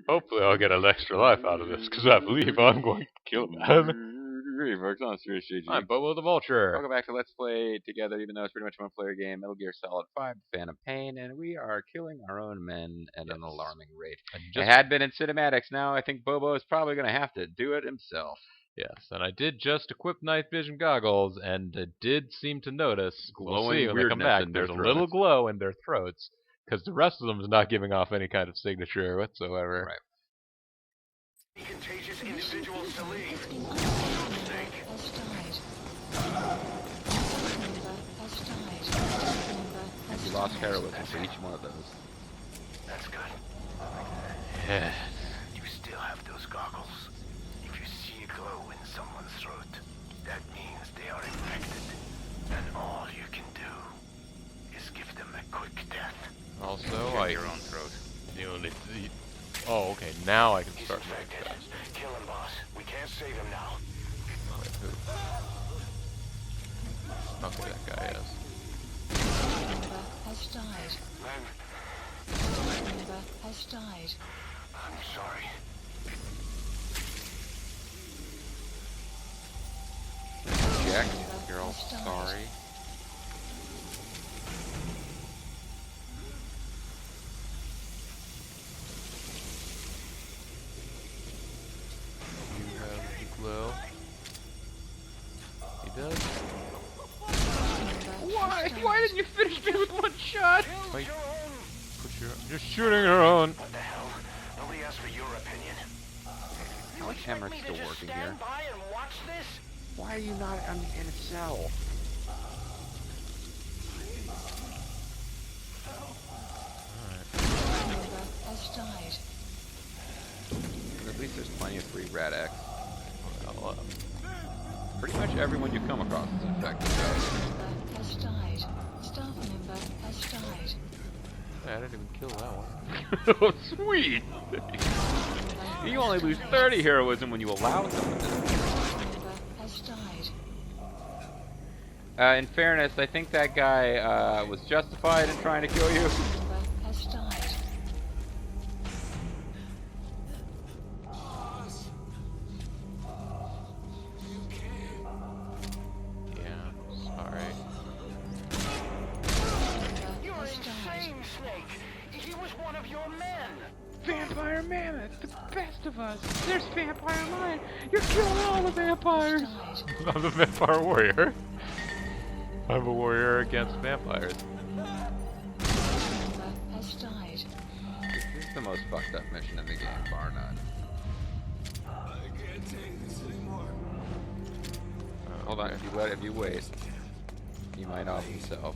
Hopefully I'll get an extra life out of this, because I believe I'm going to kill man. Great, folks. I'm Serious JG. I'm Bobo the Vulture. Welcome back to Let's Play Together, even though it's pretty much a one-player game. Metal Gear Solid 5, Phantom Pain, and we are killing our own men at an alarming rate. It had been in cinematics. Now I think Bobo is probably going to have to do it himself. Yes, and I did just equip night vision goggles, and did seem to notice, Glowing when they come back, there's a little glow in their throats, because the rest of them is not giving off any kind of signature whatsoever. Right. Contagious individuals to leave. You lost heroism for each one of those. That's good. Yes. You still have those goggles. If you see a glow in someone's throat, that means they are infected. And all you can do is give them a quick death. Also, Your own throat. Oh, okay, now I can He's start infected. moving fast. Kill him, boss. We can't save him now. Wait, who? Okay, that guy is. Has died. Member has died. I'm sorry. Jack, you're all sorry. You have the glow. He does. Why didn't you finish me with one shot? Wait, just shooting her own. What the hell? Nobody asked for your opinion. How is Emmerich still working here? Stand by and watch this? Why are you not in a cell? Member has died. At least there's plenty of free Red X. Well, Pretty much everyone you come across is infected. So. Member has died. Staff member has died. I didn't even kill that one. Oh, sweet! You only lose 30 heroism when you allow them to. Member has died. In fairness, I think that guy was justified in trying to kill you. Member has died. Yeah, sorry. Member You're has died. insane, Snake. He was one of your men. Vampire Mammoth, the best of us. There's Vampire Lion. You're killing all the vampires. Died. I'm the vampire warrior. I'm a warrior against vampires. Member has died. This is the most fucked up mission in the game, bar none. Hold on, if you wait, he might off himself.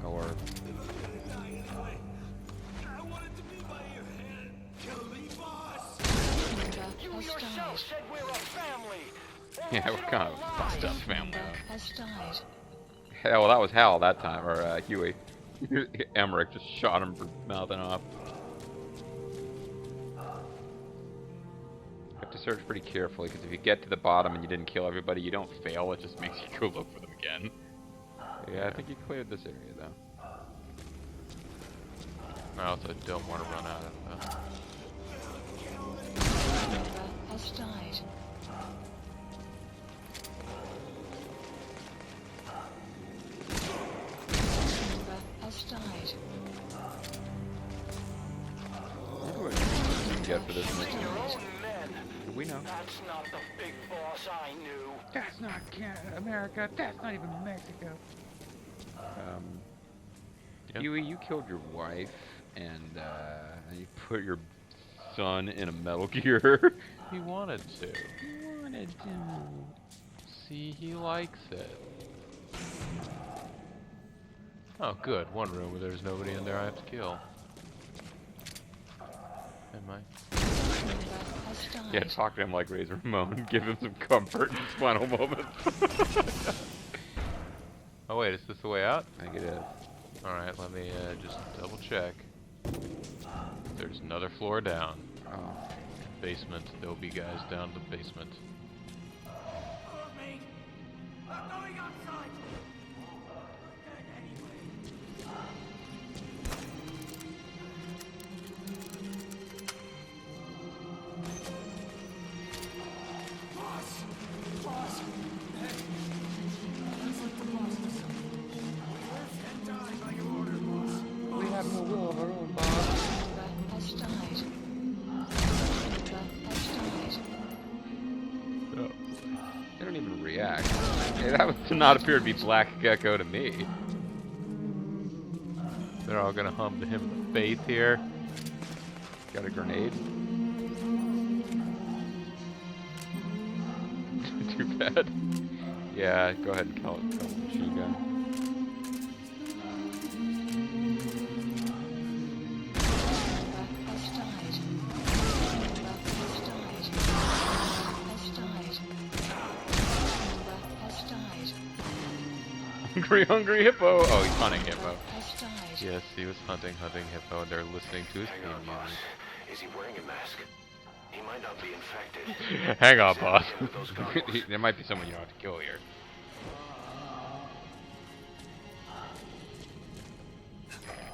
Or Member You has yourself died. said we're a family. yeah, we're kind of a fucked up family. Member has died. Hell, well, that was Hal that time, or Huey. Emmerich just shot him for mouthing off. You have to search pretty carefully, because if you get to the bottom and you didn't kill everybody, you don't fail, it just makes you go look for them again. Yeah, I think you cleared this area, though. I also don't want to run out of Member has died. Member has died. What do I get for this Killing mission? your own men. We know. That's not the big boss I knew. That's not Canada, America. That's not even Mexico. Yep. Huey, you killed your wife, and you put your son in a Metal Gear. He wanted to. He wanted to. See, he likes it. Oh, good. One room where there's nobody in there I have to kill. Am I? Member has died. Yeah, talk to him like Razor Ramon. Give him some comfort in his final moments. Oh wait, is this the way out? I think it is. Alright, let me just double check. There's another floor down. Oh. Basement. There'll be guys down the basement. Hey, that would not appear to be Black Gecko to me. They're all gonna hum the hymn of the faith here. Got a grenade? Too bad. Yeah, go ahead and kill the machine gun. Hungry hippo! Oh, he's hunting hippo. Yes, he was hunting hippo, and they're listening to his Hang theme on, boss. music. Is he wearing a mask? He might not be infected. Hang on, boss. With those goggles. There might be someone you don't have to kill here.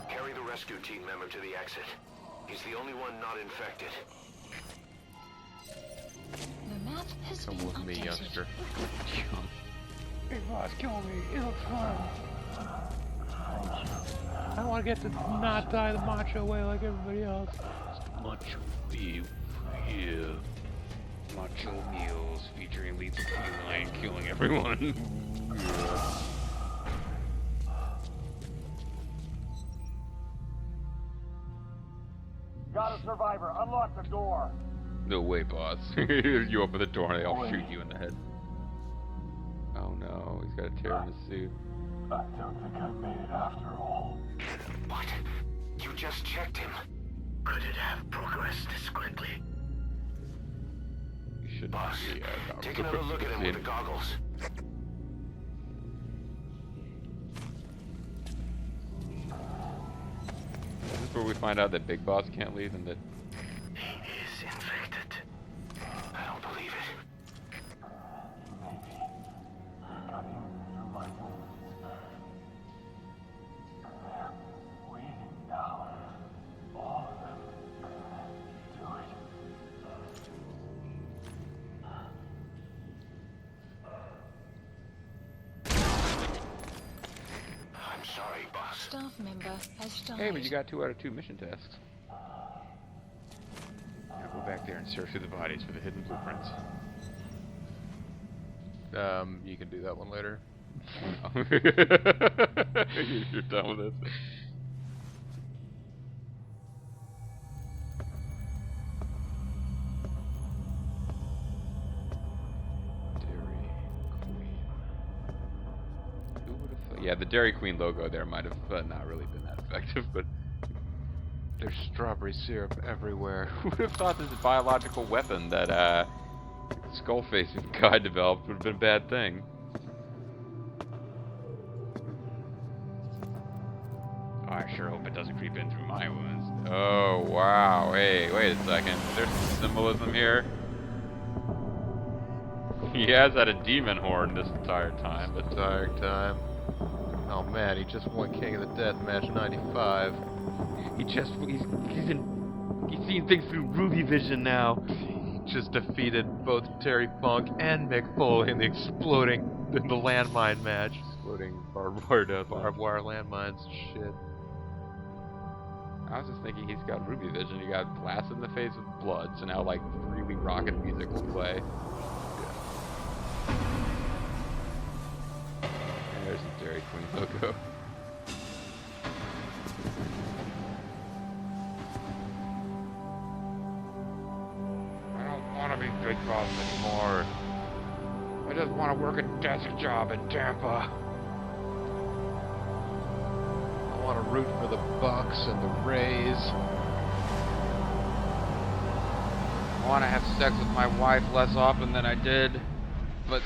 Carry the rescue team member to the exit. He's the only one not infected. The map has Come been with me, updated. youngster. Hey boss, kill me. It looks fun. I want to get to not die the macho way like everybody else. Macho beef, yeah. Macho meals featuring lethal feline killing everyone. Got a survivor. Unlock the door. No way, boss. You open the door and they all shoot you in the head. Oh no, he's got a tear in his suit. I don't think I made it after all. What? You just checked him. Could it have progressed this quickly? You should Boss, be take another look at him with the goggles. Is this where we find out that Big Boss can't leave and that... He is infected. I don't believe it. Maybe I got him through my wounds. They're waiting now. All of them. Do it. I'm sorry, boss. Staff member has died. Hey, but you got 2 out of 2 mission tasks. Now go back there and search through the bodies for the hidden blueprints. You can do that one later. You're done with this. Dairy Queen. Who would have? Yeah, the Dairy Queen logo there might have not really been that effective, but There's strawberry syrup everywhere. who would have thought this biological weapon that Skullface guy developed would have been a bad thing? Oh, I sure hope it doesn't creep in through my wounds. Oh, wow. Hey, wait a second. There's some symbolism here. He has had a demon horn this entire time. The entire time. Oh man, he just won King of the Death match 95. He's seeing things through Ruby Vision now. He just defeated both Terry Funk and Mick Foley in the landmine match. Exploding barbed wire death. Barbed wire landmines, shit. I was just thinking he's got Ruby Vision. He got blasted in the face with blood, so now like really rockin' music will play. And there's the Dairy Queen logo. I don't want to be Big Boss anymore. I just want to work a desk job in Tampa. I want to root for the Bucks and the Rays. I want to have sex with my wife less often than I did, but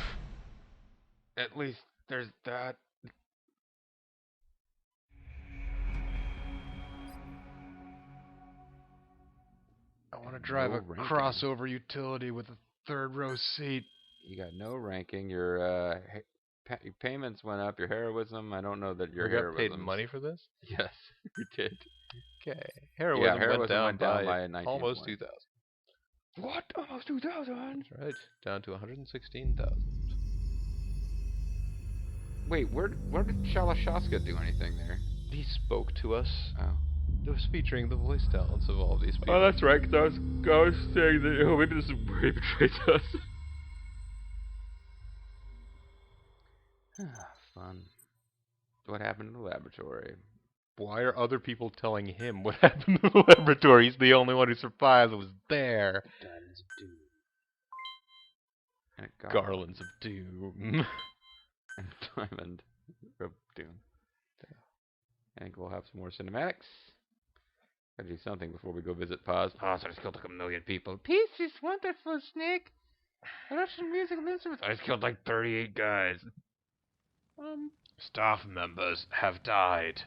at least there's that. I want to drive No a ranking. crossover utility with a third row seat. You got no ranking. Your your payments went up. Your heroism. I don't know that your We got heroism. paid money for this? Yes, we did. Okay. Heroism, heroism went down by 19 almost points. 2,000. What? Almost 2,000. That's right. Down to 116,000. Wait, where did Shalashaska do anything there? He spoke to us. Oh. It was featuring the voice talents of all these people. Oh, that's right, because I was saying that, oh, maybe this is where he betrays us. Fun. What happened in the laboratory? Why are other people telling him what happened in the laboratory? He's the only one who survived and was there. Diamonds of Doom. And a Garlands of Doom. And Diamond of Doom. I think we'll have some more cinematics. Gotta do something before we go visit Paz. Paz, I just killed like 1 million people. Peace is wonderful, Snake. I love some musical instruments. I just killed like 38 guys. Staff members have died.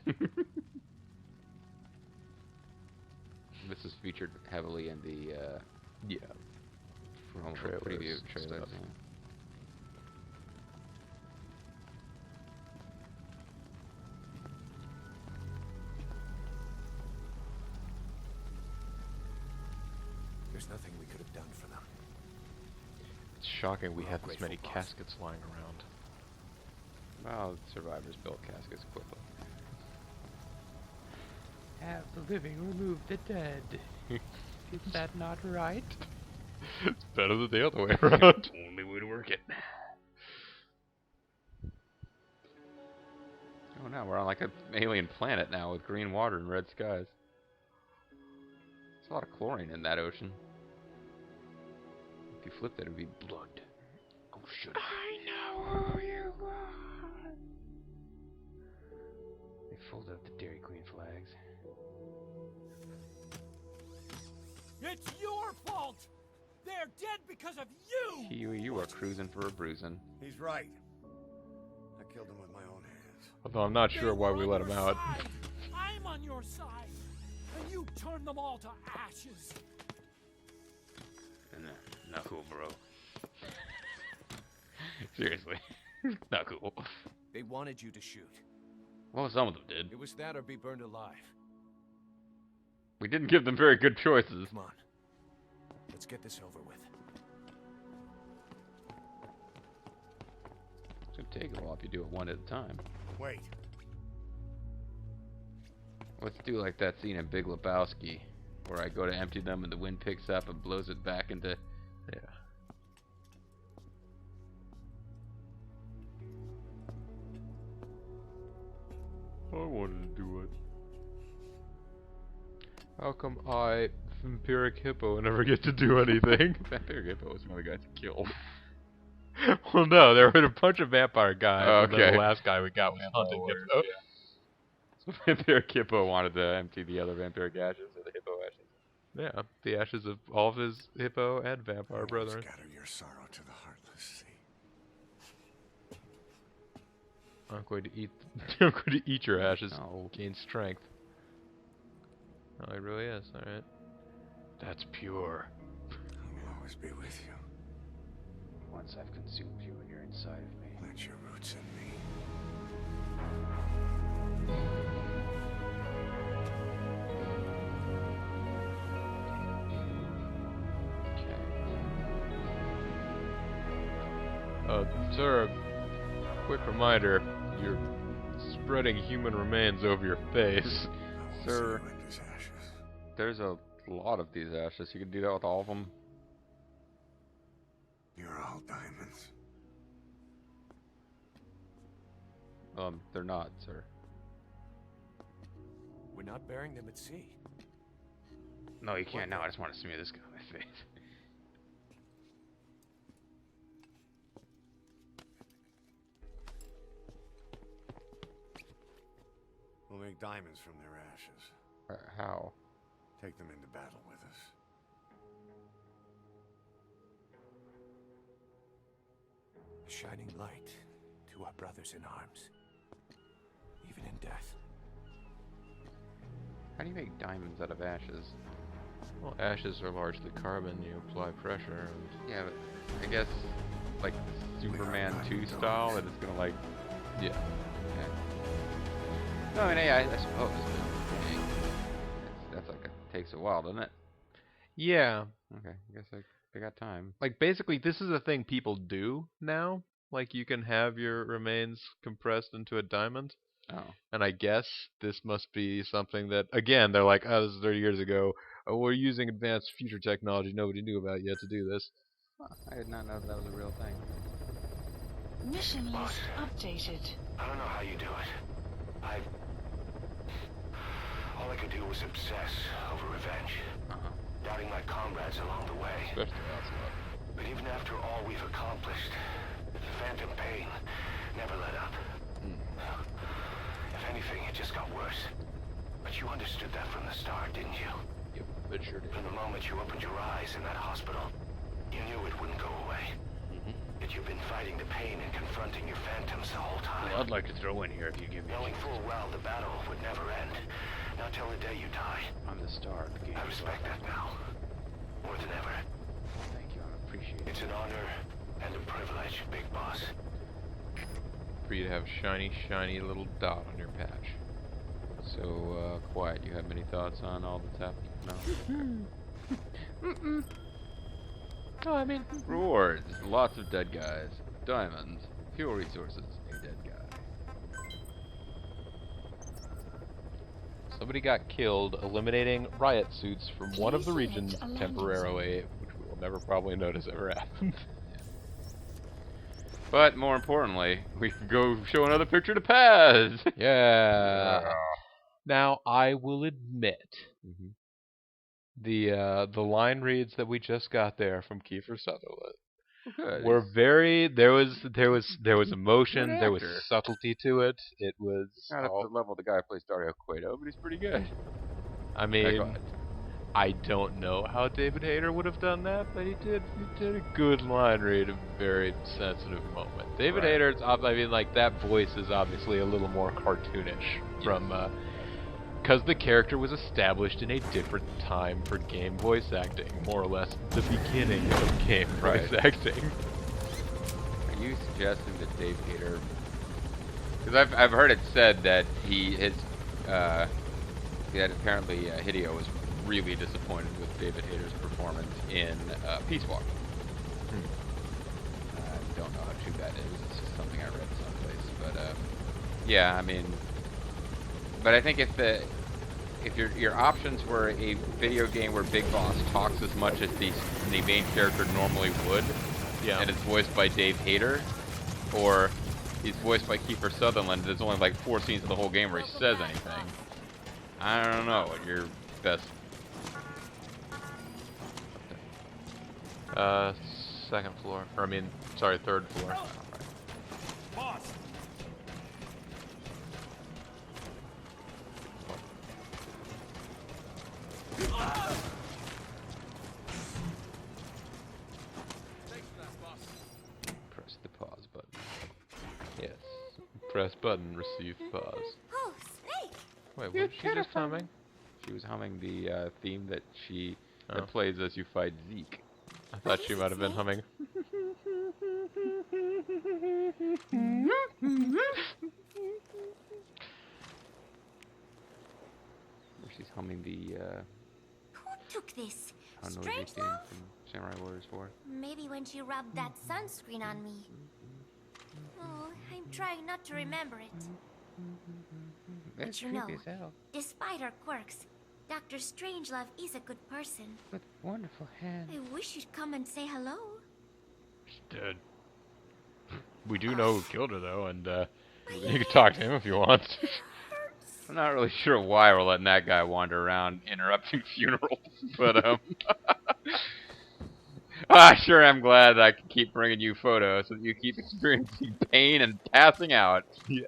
This is featured heavily in the Yeah. from Trailers preview and trailers. stuff. Yeah. There's nothing we could have done for them. It's shocking we We're have all this many grateful, boss. caskets lying around. Well, survivors built caskets quickly. Have the living remove the dead. Is that not right? It's better than the other way around. Only way to work it. Oh no, we're on like an alien planet now with green water and red skies. There's a lot of chlorine in that ocean. If you flipped it, it would be blood. Oh, should it? I know who you are. They folded up the Dairy Queen flags. It's your fault! They're dead because of you! You are cruising for a bruising. He's right. I killed him with my own hands. Although I'm not sure why we let him out. I'm on your side, and you turned them all to ashes. Not cool, bro. Seriously. Not cool. They wanted you to shoot. Well, some of them did. It was that or be burned alive. We didn't give them very good choices. Come on. Let's get this over with. It's gonna take a while if you do it one at a time. Wait. Let's do like that scene in Big Lebowski, where I go to empty them and the wind picks up and blows it back into... Yeah. I wanted to do it. How come I, Vampiric Hippo, never get to do anything? Vampire Hippo was one of the guys he killed. Well, no, there were a bunch of vampire guys. Oh, And then okay. the last guy we got was hunting Hippo. So Vampire Hippo wanted to empty the other vampiric ashes, or the hippo ashes. Yeah, the ashes of all of his hippo and vampire brethren. Scatter your sorrow to the heartless sea. I'm going to eat. I'm going to eat your ashes. No. Gain strength. Oh, it really is. All right. That's pure. I will always be with you. Once I've consumed you and you're inside of me. Plant your roots in me. Sir, quick reminder, you're spreading human remains over your face. I will Sir. see you in these ashes. There's a lot of these ashes. You can do that with all of them. You're all diamonds. They're not, sir. We're not burying them at sea. No, you can't now. I just want to smear this guy on my face. We'll make diamonds from their ashes. How? Take them into battle with us. A shining light to our brothers in arms. Even in death. How do you make diamonds out of ashes? Well, ashes are largely carbon. You apply pressure. And Yeah, but I guess like Superman 2 style, that it's gonna like. yeah. Okay. No, I mean, yeah, I suppose. That's like takes a while, doesn't it? Yeah. Okay, I guess I got time. Like basically, this is a thing people do now. Like you can have your remains compressed into a diamond. Oh. And I guess this must be something that, again, they're like, oh, this is 30 years ago. Oh, we're using advanced future technology nobody knew about yet to do this. Huh, I did not know that was a real thing. Mission list updated. I don't know how you do it. All I could do was obsess over revenge. Doubting my comrades along the way. Especially Ocelot. But even after all we've accomplished, the phantom pain never let up. If anything, it just got worse. But you understood that from the start, didn't you? Yep, it sure did. From the moment you opened your eyes in that hospital, you knew it wouldn't go away. That you've been fighting the pain and confronting your phantoms the whole time. Well, I'd like to throw in here if you give me a Knowing chance. full well the battle would never end. Not till the day you die. I'm the star of the game. I respect that now. More than ever. Thank you, I appreciate it. It's an honor and a privilege, Big Boss. For you to have shiny, shiny little dot on your patch. So, Quiet, you have any thoughts on all that's happening? No? Oh, I mean, Rewards. Lots of dead guys. Diamonds. Fuel resources. A dead guy. somebody got killed eliminating riot suits from one of the regions temporarily, which we will never probably notice ever happened. But more importantly, we can go show another picture to Paz. Yeah. Now, I will admit, the line reads that we just got there from Kiefer Sutherland Good. were very. There was emotion. Good There was actor. subtlety to it. It was. Not up to the level of the guy who plays Dario Cueto, but he's pretty good. I mean, I don't know how David Hayter would have done that, but he did a good line read, a very sensitive moment. David Right. Hayter's, I mean, like, that voice is obviously a little more cartoonish from, because the character was established in a different time for game voice acting, more or less the beginning of game voice acting. Are you suggesting that Dave Hayter? Because I've heard it said that that apparently Hideo was really disappointed with David Hayter's performance in Peace Walker. I don't know how true that is. It's just something I read someplace. But yeah, I mean, but I think if your options were a video game where Big Boss talks as much as the main character normally would, and it's voiced by Dave Hayter, or he's voiced by Kiefer Sutherland, there's only like 4 scenes in the whole game where he says anything. I don't know what your best. Second floor, or I mean, sorry, third floor. Boss! Press the pause button. Yes. Press button, receive pause. Oh, Snake! Wait, what was she just humming? She was humming the theme that that plays as you fight Zeke. I thought she might have been humming. She's humming the Who took this? How Noisy Strange theme Love? from Samurai Warriors 4. Maybe when she rubbed that sunscreen on me. Oh, I'm trying not to remember it. But you know, despite her quirks, Dr. Strangelove is a good person. With wonderful hands. I wish you'd come and say hello. She's dead. We do know who killed her, though, and you can talk to him if you want. I'm not really sure why we're letting that guy wander around interrupting funerals, but I sure am glad that I can keep bringing you photos so that you keep experiencing pain and passing out. Yes.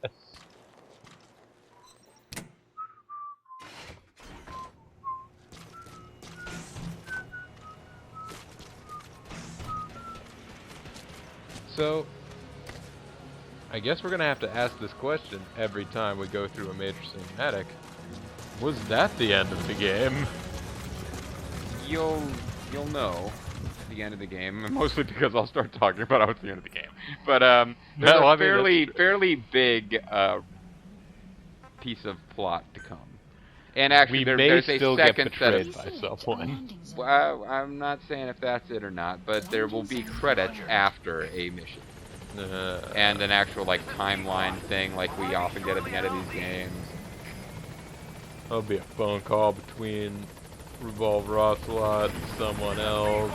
So, I guess we're gonna have to ask this question every time we go through a major cinematic. Was that the end of the game? You'll know at the end of the game, mostly because I'll start talking about how it's the end of the game. But there's well, I a mean, fairly big piece of plot to come. And actually, we may there's a still get second set of. betrayed by someone. Well, I'm not saying if that's it or not, but there will be credits after a mission. And an actual, like, timeline thing like we often get at the end of these games. There'll be a phone call between Revolver Ocelot and someone else.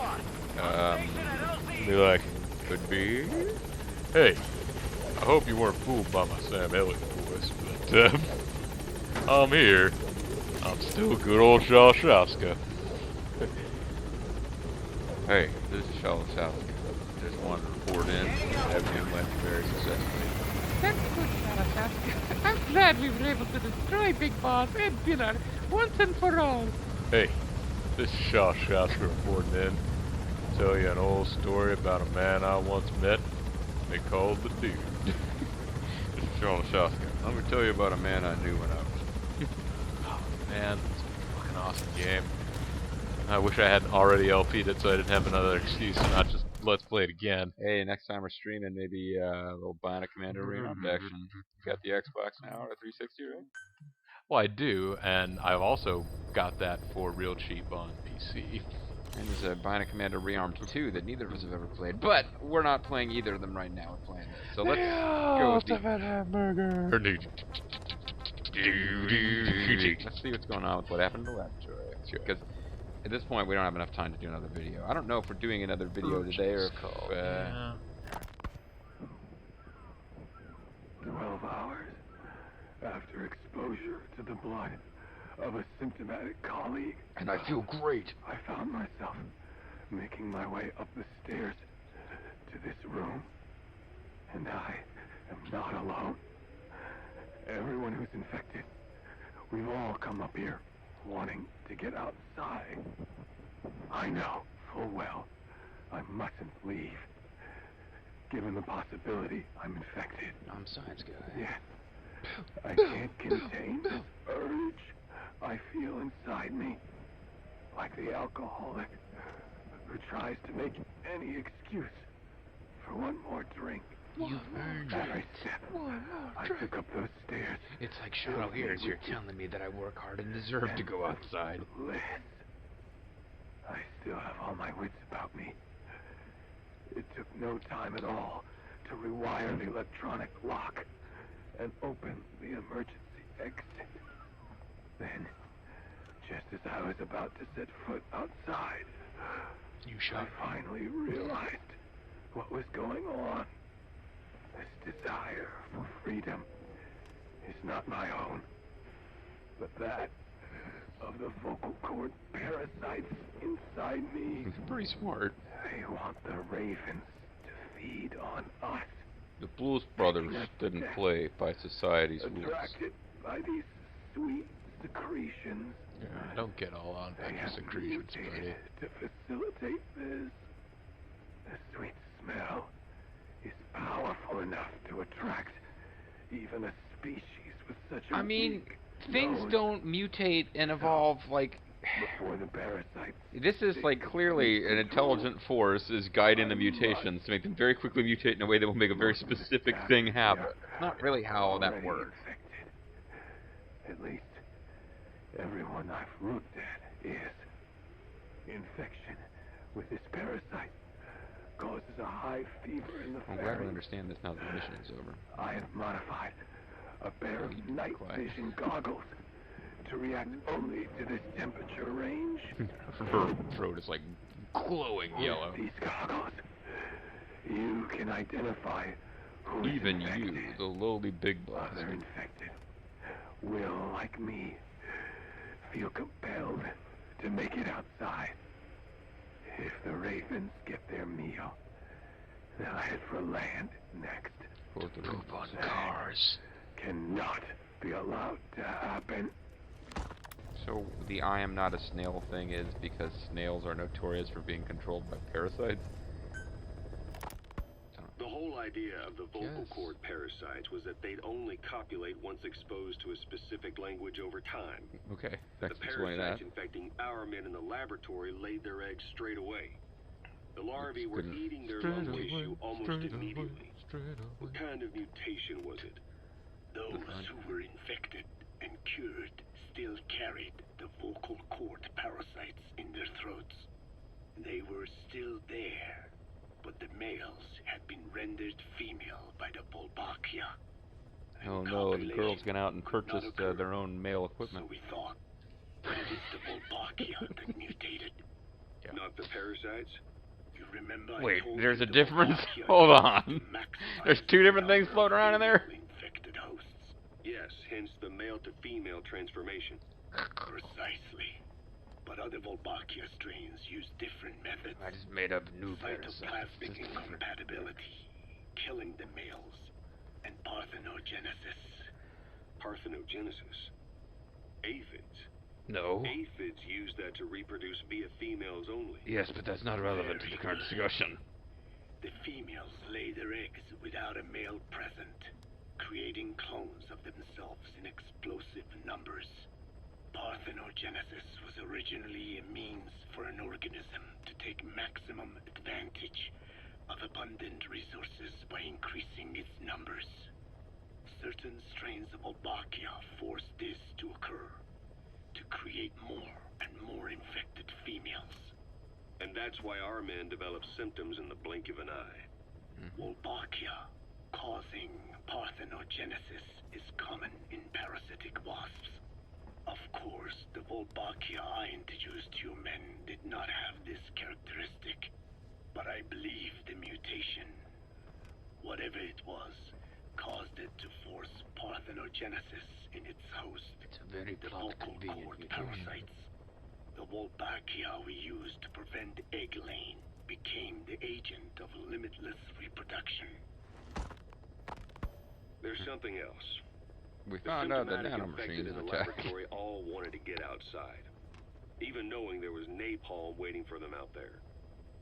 Be like, Could be. hey, I hope you weren't fooled by my Sam Elliott voice, but I'm here. I'm still good old Shaw-Shaska. Hey, this is Shaw-Shaska. Just wanted to report in. Everything went very successfully. That's good, Shaw-Shaska. I'm glad we were able to destroy Big Boss and Dinner once and for all. Hey, this is Shaw-Shaska reporting in. Tell you an old story about a man I once met. They called the Dude. This is Shaw-Shaska. Let me tell you about a man I knew when I was... Oh, man, it's a fucking awesome game. I wish I hadn't already LP'd it so I didn't have another excuse to not just let's play it again. Hey, next time we're streaming, maybe a little Bionic Commander Rearmed action. You got the Xbox now or 360, right? Well, I do, and I've also got that for real cheap on PC. And there's a Bionic Commander Rearmed 2 that neither of us have ever played, but we're not playing either of them right now. We're playing this. So let's go with let's see what's going on with what happened in the laboratory. Because at this point, we don't have enough time to do another video. I don't know if we're doing another video today or if... 12 hours after exposure to the blood of a symptomatic colleague. And I feel great. I found myself making my way up the stairs to this room. And I am not alone. Everyone who's infected, we've all come up here wanting to get outside. I know full well I mustn't leave. Given the possibility I'm infected. I'm a science guy. Yes. I can't contain this urge I feel inside me. Like the alcoholic who tries to make any excuse for one more drink. You've earned Every it. step I took up those stairs. It's like shadow ears. You're telling me that I work hard and deserve to go outside. Bliss. I still have all my wits about me. It took no time at all to rewire the electronic lock and open the emergency exit. Then, just as I was about to set foot outside, I finally realized what was going on. This desire for freedom is not my own, but that of the vocal cord parasites inside me. It's pretty smart. They want the ravens to feed on us. The Blues Brothers didn't play by society's rules. Attracted by these sweet secretions. Yeah, don't get all on They have secretions, buddy. mutated to facilitate this. The sweet smell is powerful enough to attract even a species with such a I mean, weak things nose. don't mutate and evolve like... Before the parasites. This is like clearly an intelligent force is guiding the mutations to make them very quickly mutate in a way that will make a very specific thing happen. Not really how that Already works. infected. At least everyone I've looked at is. Infection with this parasite causes a high fever in the I'm glad we pharynx. understand this now that the mission is over. I have modified a pair of Be night quiet. vision goggles to react only to this temperature range. Her throat is like glowing yellow. With these goggles, you can identify who is Even infected. you, the lowly big boss. Other infected will, like me, feel compelled to make it outside. If the ravens get their meal, they'll head for land next. Poop on cars. Cannot be allowed to happen. So the I am not a snail thing is because snails are notorious for being controlled by parasites? The whole idea of the vocal Yes. cord parasites was that they'd only copulate once exposed to a specific language over time. Okay, The thanks for explaining that. parasites infecting our men in the laboratory laid their eggs straight away. The larvae were Couldn't- eating their lung tissue almost immediately. What kind of mutation was it? Those who were infected and cured still carried the vocal cord parasites in their throats. They were still there, but the males had been rendered female by the Bulbakia. Oh no, the girls went out and purchased their own male So equipment. we thought, but it is the Bulbakia that mutated. Yeah. Not the parasites? You Remember I Wait, told there's you a the difference? Volvakia Hold used on. to maximize There's two the different things number floating of around in there? female infected hosts. Yes, hence the male-to-female transformation. Precisely. But other Volvakia strains use different methods. I just made up new parasites. Cytoplasmic incompatibility, killing the males, and parthenogenesis. Parthenogenesis. Aphids. No. Aphids use that to reproduce via females only. Yes, but that's not relevant to the current discussion. The females lay their eggs without a male present, creating clones of themselves in explosive numbers. Parthenogenesis was originally a means for an organism to take maximum advantage of abundant resources by increasing its numbers. Certain strains of Volvakia force this to occur, to create more and more infected females. And that's why our men develop symptoms in the blink of an eye. Volvakia causing parthenogenesis is common in parasitic wasps. Of course, the Volvakia I introduced to you men did not have this characteristic, but I believe the mutation, whatever it was, caused it to force parthenogenesis in its host, It's a very the plot vocal convenient cord mutation. parasites. The Volvakia we used to prevent egg laying became the agent of limitless reproduction. There's something else. We The found out that symptomatic infected nanomachines in the attack. laboratory all wanted to get outside, even knowing there was napalm waiting for them out there.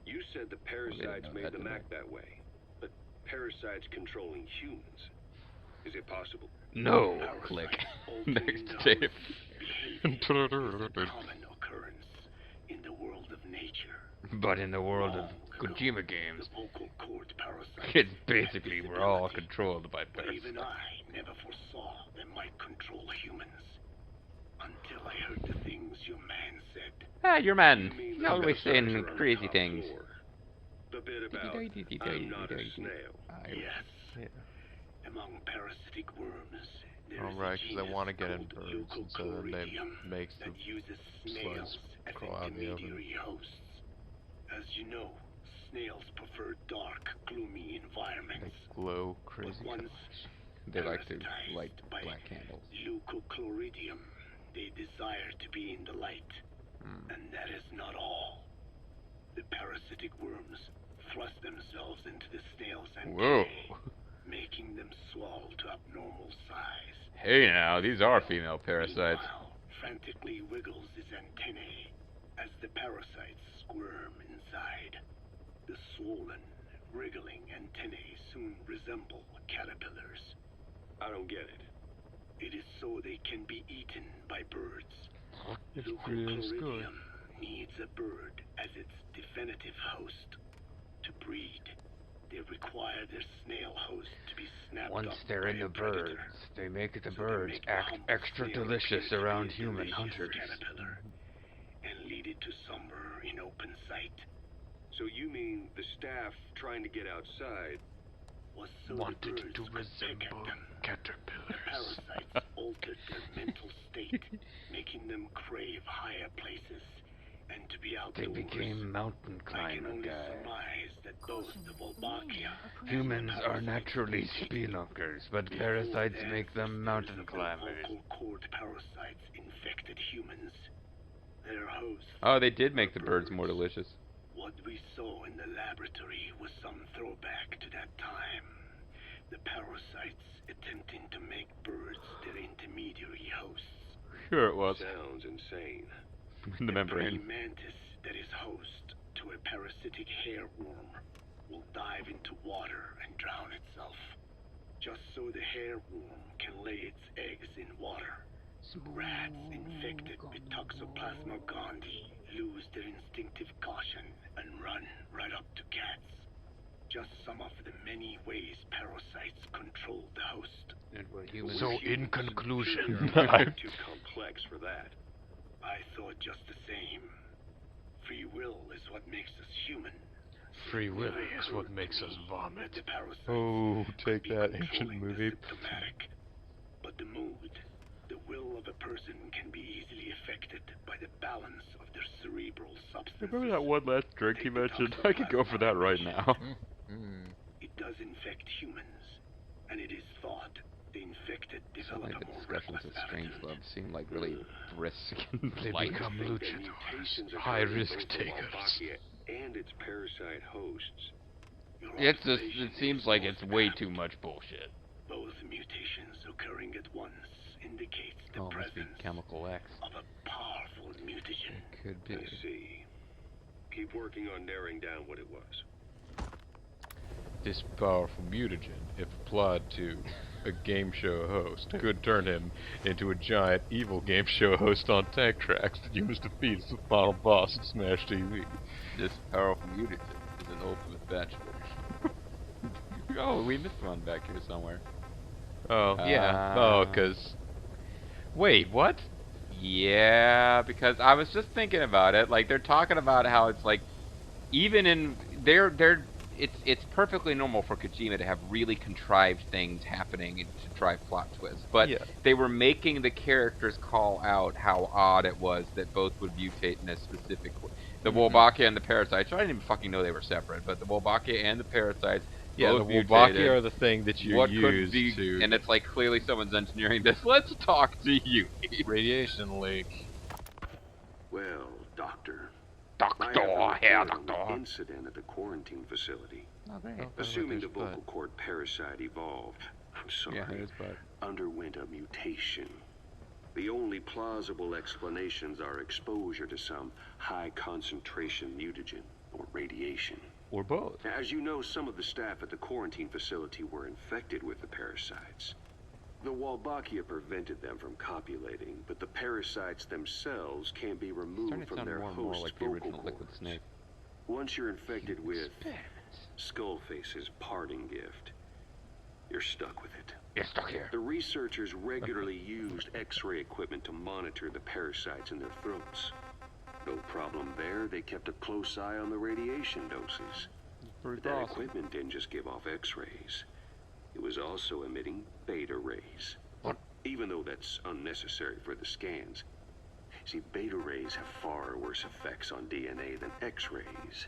You said the parasites know made that, them did act that way, but parasites controlling humans. Is it possible? No. Click. Altering Next the tape. host's behavior is a common occurrence in the world of nature. But in the world of Long ago, Kojima games, the vocal cord parasites it's had basically this we're all ability, controlled by but even parasites. I never foresaw they might control humans. Until I heard the things your man said. Ah, your man. You mean He's the always parasites saying are on the crazy top things. floor? The bit about I'm not a snail. Yes. Yeah. Among parasitic worms, there Oh, is right, a 'cause they genus wanna get in called birds, and so then they Leucochloridium makes the that uses snails as crawl out in the open. intermediary hosts. As you know, snails prefer dark, gloomy They environments. glow But crazy once colors. They like to parasitized light by black candles. Leucochloridium, they desire to be in the light. And that is not all. The parasitic worms thrust themselves into the snail's Whoa. antennae, making them swell to abnormal size. Hey now, these are female parasites. Meanwhile, frantically wiggles his antennae as the parasites squirm inside. The swollen, wriggling antennae soon resemble caterpillars. I don't get it. It is so they can be eaten by birds. It's pretty good. Leucochloridium needs a bird as its definitive host. To breed, they require their snail host to be snapped Once up they're by in a the birds, predator. they make the So they birds make the act humble extra snail delicious appear to be around a human delicious hunters. caterpillar, and lead it to somewhere in open sight. So you mean the staff trying to get outside Was so Wanted the birds to could peck at resemble them. The caterpillars. parasites altered their mental state, making them crave higher places and to be They outdoors. became mountain I can climber only guys. surmise that both the Volvakia Humans are naturally spelunkers, but parasites make them mountain climbers. vocal cord parasites infected humans. Their hosts. Oh, they did make the birds more delicious. What we saw in the laboratory was some throwback to that time. The parasites attempting to make birds their intermediary hosts. Sure it was. sounds insane. In the A praying membrane. mantis that is host to a parasitic hairworm will dive into water and drown itself, just so the hairworm can lay its eggs in water. Rats infected with Toxoplasma gondii lose their instinctive caution and run right up to cats. Just some of the many ways parasites control the host. And we're humans. So, in conclusion, You're too complex for that. I thought just the same. Free will is what makes us human. free will is what makes us vomit. The parasites Oh, take be that ancient controlling the movie. symptomatic. But the mood, the will of a person can be easily affected by the balance of their cerebral substances. Remember that one last drink you mentioned? I could go for that right now. It does infect humans, and it is thought the infected develop Suddenly a the more discussions reckless of attitude. Strangelove seem like really brisk and They light. become Think that luchadors, mutations occur in high-risk both the takers. Wolbachia and its parasite hosts. Your It observation seems is like most it's way apt. too much bullshit. Both mutations occurring at once indicates the Oh, it must be presence Chemical X. of a powerful mutagen. It could be. I see. Keep working on narrowing down what it was. This powerful mutagen, if applied to a game show host, could turn him into a giant evil game show host on tank tracks that you must defeat as the final boss of Smash TV. This powerful mutagen is an ultimate bachelor. Oh, we missed one back here somewhere. Oh, yeah. Oh, because... Wait, what? Yeah, because I was just thinking about it. Like, they're talking about how it's like, even in it's perfectly normal for Kojima to have really contrived things happening and to drive plot twists. But Yeah. they were making the characters call out how odd it was that both would mutate in a specific way. The Wolbachia and the parasites. I didn't even fucking know they were separate, but the Wolbachia and the parasites. Yeah, both the Wolbachia mutated. are the thing that you What use could be, to... and it's like clearly someone's engineering this. Let's talk to you. Radiation leak. Well, Doctor. Doctor, I have a Herr report on the Doctor. incident at the quarantine facility. Oh, great. Assuming the vocal cord parasite evolved, I'm sorry, Yeah, it is, but underwent a mutation. The only plausible explanations are exposure to some high concentration mutagen or radiation. Or both. As you know, some of the staff at the quarantine facility were infected with the parasites. The Wolbachia prevented them from copulating, but the parasites themselves can be removed starting to from sound their more and more host like the vocal original Liquid cords. Snake. Once you're infected with Skullface's parting gift, you're stuck with it. You're stuck here. The researchers regularly used X-ray equipment to monitor the parasites in their throats. No problem there, they kept a close eye on the radiation doses. But that equipment didn't just give off X-rays. It was also emitting beta rays. What? Even though that's unnecessary for the scans. See, beta rays have far worse effects on DNA than X-rays.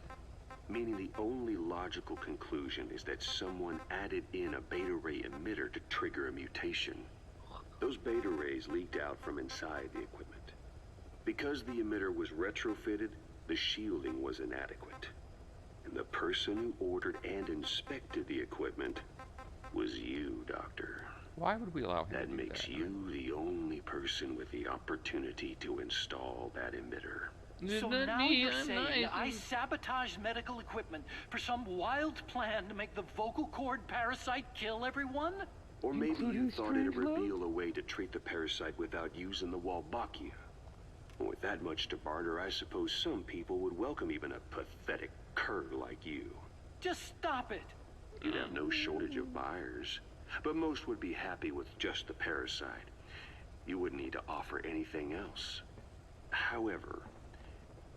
Meaning the only logical conclusion is that someone added in a beta ray emitter to trigger a mutation. Those beta rays leaked out from inside the equipment. Because the emitter was retrofitted, the shielding was inadequate. And the person who ordered and inspected the equipment was you, Doctor. Why would we allow him That to do makes that? you the only person with the opportunity to install that emitter. So now you're saying I sabotaged medical equipment for some wild plan to make the vocal cord parasite kill everyone? Or maybe you thought it'd reveal a way to treat the parasite without using the Wolbachia. With that much to barter, I suppose some people would welcome even a pathetic cur like you. Just stop it. You'd have no shortage of buyers, but most would be happy with just the parasite. You wouldn't need to offer anything else. However,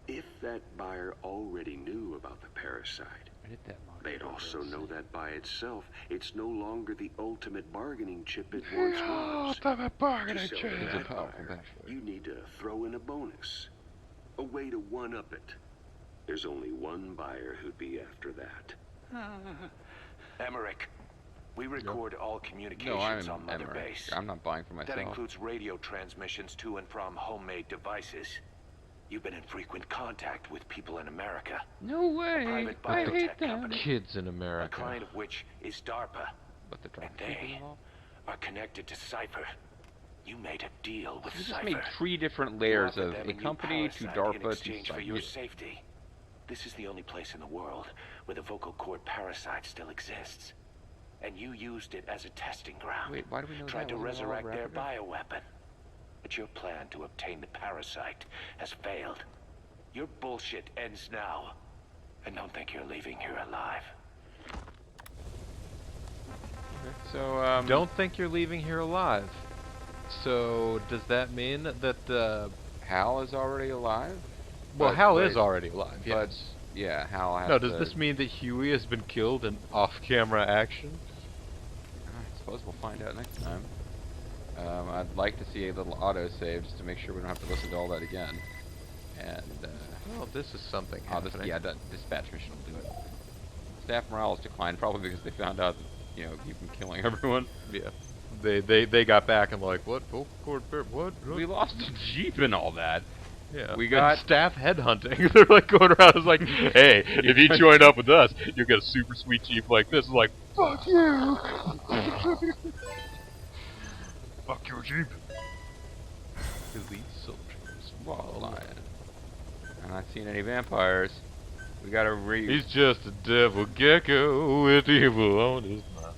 if that buyer already knew about the parasite, they'd also know that by itself, it's no longer the ultimate bargaining chip it once was. Ultimate bargaining To sell chip. that buyer, you need to throw in a bonus, a way to one-up it. There's only one buyer who'd be after that. Emmerich, we record all No, communications on I'm Mother Emmerich. Base. I'm not buying for myself. That includes radio transmissions to and from homemade devices. You've been in frequent contact with people in America. No way. Private I hate biotech that. company. Kids in A America. client of which is DARPA. But the And they are connected to Cypher. You made a deal with You just Cypher. made 3 different You layers offered of them a new company to parasite DARPA in to exchange for your Cypher. safety. This is the only place in the world where the vocal cord parasite still exists. And you used it as a testing ground. Wait, why do we know Tried that? to Wasn't it all resurrect their Raptor? bioweapon. But your plan to obtain the parasite has failed. Your bullshit ends now. And don't think you're leaving here alive. So, Don't think you're leaving here alive. So, does that mean that, Hal is already alive? well, But- Hal but- is already alive, But, yes. yeah, Hal has No, does to- this mean that Huey has been killed in off-camera action? I suppose we'll find out next time. I'd like to see a little autosave just to make sure we don't have to listen to all that again. And well, this is something happening. yeah, that dispatch mission will do it. Staff morale has declined, probably because they found out that, you know, you've been killing everyone. Yeah. They got back and like, what? Vocal cord what? We lost a jeep and all that. Yeah. We got staff headhunting. They're like going around. It's like, hey, if you join up with us, you'll get a super sweet jeep like this. It's like, fuck you. Fuck your jeep. Elite soldiers. wall lion. I'm not seeing any vampires. We gotta He's just a devil gecko with evil on his mind.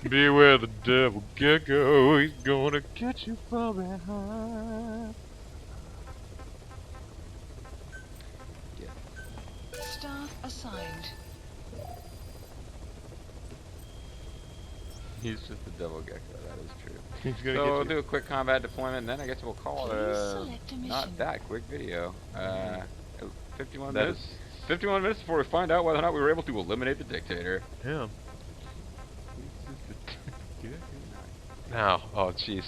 Beware the devil gecko, he's gonna get you from behind. Staff assigned. He's just a devil gecko, that is true. He's gonna So get we'll you. do a quick combat deployment, and then I guess we'll call it Please a select a not mission. that quick video. 51 That minutes. 51 minutes before we find out whether or not we were able to eliminate the dictator. Yeah. Now, oh jeez.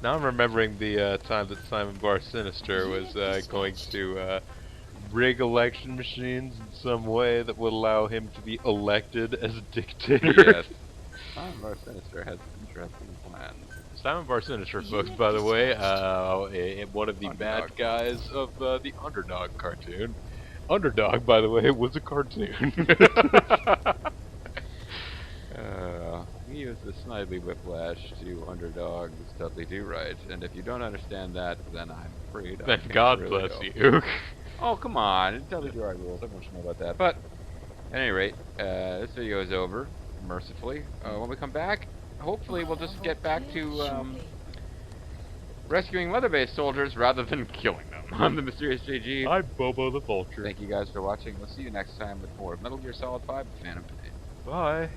Now I'm remembering the time that Simon Bar Sinister was going to rig election machines in some way that would allow him to be elected as a dictator. Yes. Bar Sinister has interesting plans. Simon Bar Sinister, folks, by the way, one of the bad guys of the Underdog cartoon. Underdog, by the way, was a cartoon. We use the Snidely Whiplash to Underdog's Dudley Do Right, and if you don't understand that, then I'm afraid I Then can't God really bless go. you. Oh, come on. Dudley Do Right rules. Everyone should know about that. But, at any rate, this video is over, mercifully. When we come back, hopefully we'll just get back to rescuing weather-based soldiers rather than killing them. I'm the Mysterious JG. I'm Bobo the Vulture. Thank you guys for watching. We'll see you next time with more Metal Gear Solid 5: The Phantom Pain. Bye.